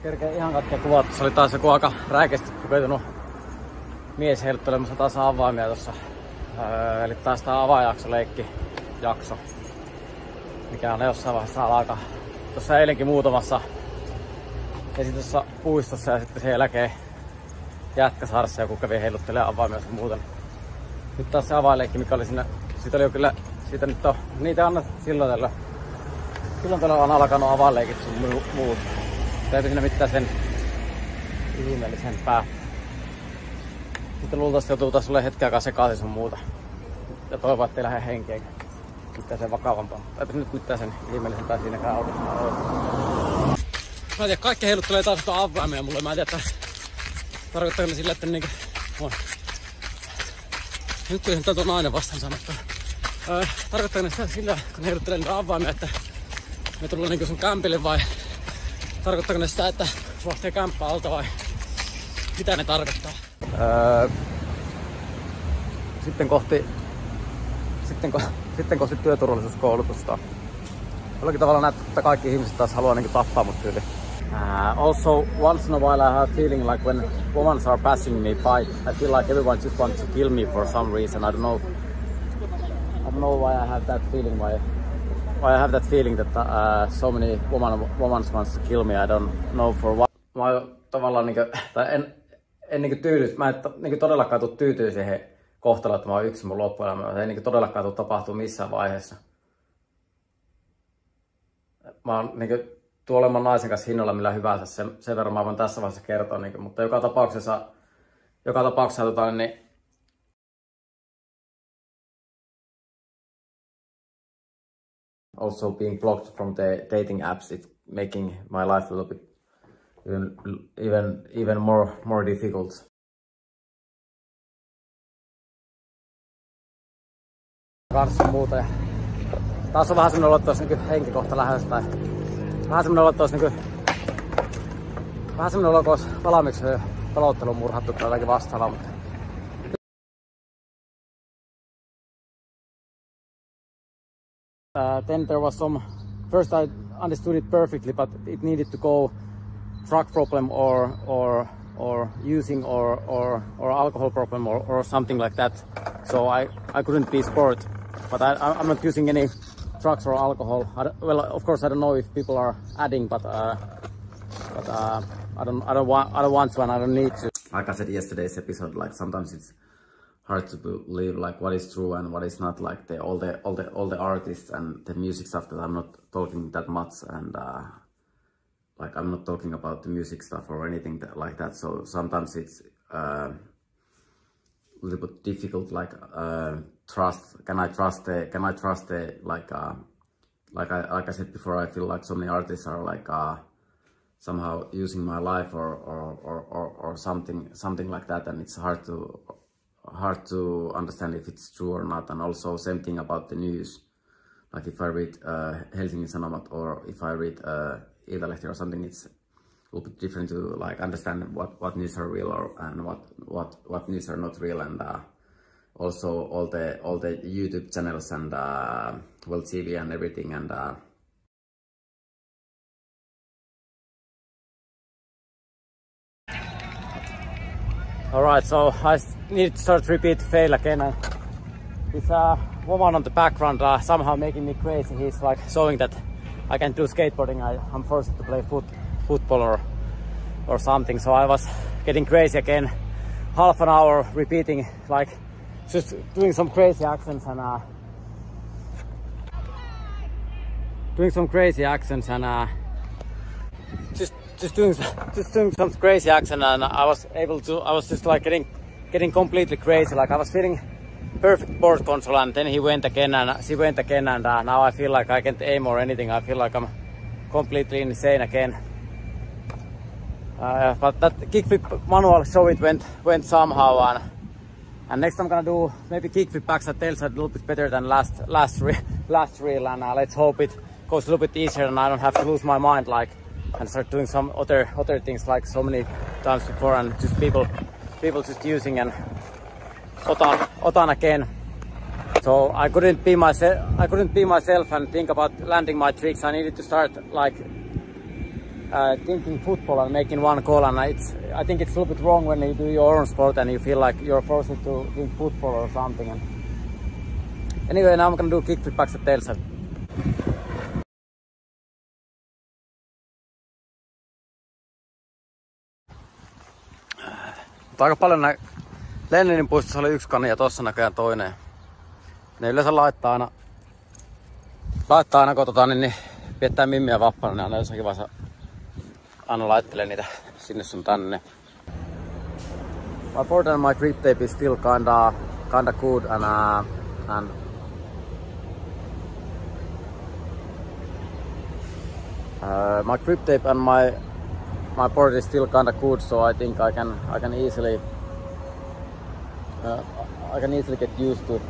Kerkee ihan kaikkea kuvattu. Se oli taas joku aika räikeästi pukeutunut mies heiluttelemassa taas avaimia tossa. Eli taas tää avajaksoleikki jakso. Mikä on jossain vaiheessa alkaa. Tossa eilenkin muutamassa esi tuossa puistossa ja sitten sen jälkeen Jätkäsaaressa joku kävi heiluttelemaan avaimia ja muuten. Nyt taas se avainleikki, mikä oli siinä. Siitä oli jo kyllä, siitä nyt on, niitä on silloin tällä on alkanut avainleikit sun muut. Täytyy siinä mitään sen ihmeellisempää. Sitten luultavasti joutuu taas olemaan hetken aikaa sekaisin sun muuta. Ja toivon, ettei lähde henkeen. Mitään sen vakavampaa. Täytyy nyt mitään sen ihmeellisempää siinäkään autossa olla. Mä en tiedä, kaikki heiluttelee taas avaimia mulle. Mä en tiedä, että tarkoittaako ne sillä, että niinku... Nyt kun ihan tuon nainen vastaan sanottu. Tarkoittaako ne sitä sillä, kun heiluttelee niitä avaimia, että me tullaan niinku sun kämpille vai tarkoittaako ne sitä, että lähtee kämppää alta vai mitä ne tarkoittaa? Sitten kohti työturvallisuuskoulutusta. Jollakin tavalla näyttää, että kaikki ihmiset taas haluaa niinku tappaa mut tyyli. Also, once in a while I have feeling like when women are passing me by, I feel like everyone just wants to kill me for some reason. I don't know why I have that feeling. Why I have that feeling that so many women wants to kill me. I don't know for what. Mä tavallaan niinku, tai en niinku tyydy, mä en niinku todellakaan tuu tyytyä siihen kohtaloon, että mä oon yksin mun loppuelämää. Se ei niinku todellakaan tuu tapahtuu missään vaiheessa. Mä oon niinku tuo olemaan naisen kanssa hinnalla millä hyvänsä, sen verran mä voin tässä vaiheessa kertoa, niinku, mutta joka tapauksessa niin also being blocked from the dating apps, it's making my life a little bit even more difficult. Kanssa muuta ja taas on vähän semmonen olo, että olisi niinku henki kohta lähes tai vähän semmonen olo, että olisi niinku vähän semmonen olo, kun olisi valmiiksi pelotteluun murhattu tai jotakin vastaavaa, mutta then there was some, first I understood it perfectly, but it needed to go drug problem or using or alcohol problem or something like that. So I couldn't be sport, but I'm not using any drugs or alcohol. Well, of course I don't know if people are adding, but I don't want to and I don't need to. Like I said yesterday's episode, like sometimes it's hard to believe like what is true and what is not, like all the artists and the music stuff that I'm not talking that much, and like I'm not talking about the music stuff or anything like that. So sometimes it's a little bit difficult, like trust. Can I trust the like I said before, I feel like so many artists are like somehow using my life or something like that, and it's hard to understand if it's true or not. And also same thing about the news, like if I read Helsingin Sanomat or if I read Iltalehti or something, it's a little bit different to like understand what news are real and what news are not real. And also all the YouTube channels and well, TV and everything. And alright, so I need to start repeat fail again. And this woman on the background somehow making me crazy. He's like showing that I can do skateboarding. I'm forced to play football or something. So I was getting crazy again. Half an hour repeating, like just doing some crazy accents and just doing some crazy accent, and I was just like getting completely crazy. Like I was feeling perfect board control, and then he went again and she went again, and now I feel like I can't aim or anything. I feel like I'm completely insane again. But that kickflip manual show it went somehow, and next I'm gonna do maybe kickflip backside tailside a little bit better than last reel, and let's hope it goes a little bit easier and I don't have to lose my mind like and start doing some other things like so many times before, and just people just using and otan again. So I couldn't be myself and think about landing my tricks. I needed to start like thinking football and making one goal, and I think it's a little bit wrong when you do your own sport and you feel like you're forced to think football or something. And anyway, now I'm gonna do kickflip backs at tailside. Mutta aika paljon Leninin puistossa oli yksi kani ja tossa näköjään toinen. Ne yleensä laittaa aina kun niin piettää mimmiä vappana, niin aina jossakin vaiheessa aina laittelee niitä sinne sun tänne. My board and my grip tape is still kinda good and my grip tape and my board is still kinda good, so I think I can easily get used to it.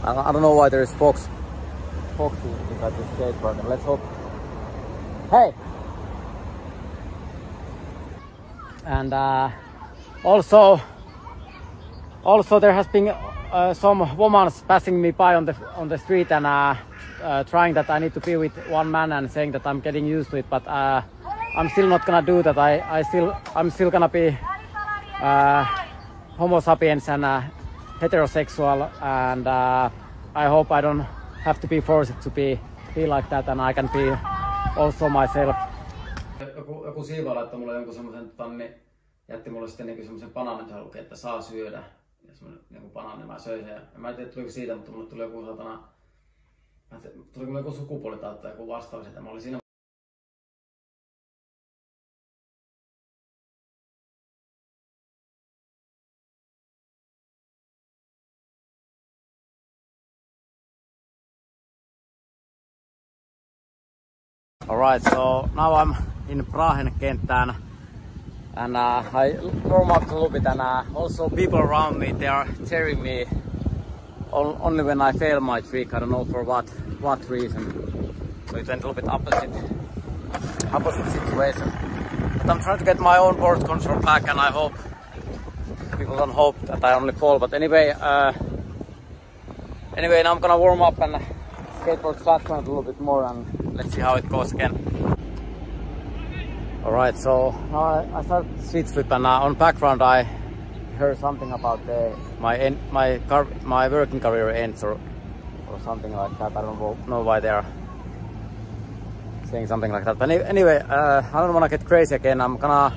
I don't know why there is fox beside the skateboard. Let's hope. Hey. And also there has been some women passing me by on the street and trying that I need to be with one man and saying that I'm getting used to it, but I'm still not gonna do that. I'm still gonna be Homo sapiens and heterosexual, and I hope I don't have to be forced to be like that, and I can be also myself. Joku siiva laittoi mulle jonkun semmosen jätti mulle sitten niinku semmosen banaanin, missä lukee, että saa syödä. Ja semmonen niinku banaani, mä söin sen. En mä tiedä, tuliko siitä, mutta mulle tuli joku tuliko mulle joku sukupuolitautta tai joku vastaus, että mä olin siinä. Alright, so now I'm in Prahen kenttään, and I warm up a little bit, and also people around me, they are cheering me only when I fail my trick. I don't know for what reason. So it went a little bit opposite situation. But I'm trying to get my own board control back, and I hope people don't hope that I only fall. But anyway, now I'm gonna warm up and skateboard flat ground a little bit more, and let's see how it goes again. Alright, so now I started switch flip, and on background I heard something about my working career ends or something like that. I don't know why they are saying something like that. But anyway, I don't want to get crazy again. I'm gonna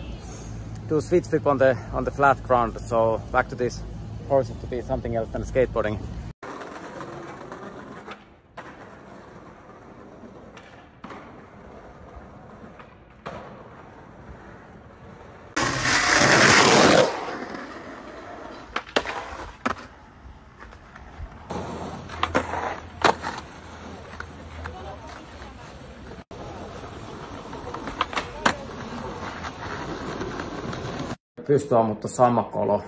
do switch flip on the flat ground. So back to this, force it to be something else than skateboarding. Pystyy, mutta sammakko-olo.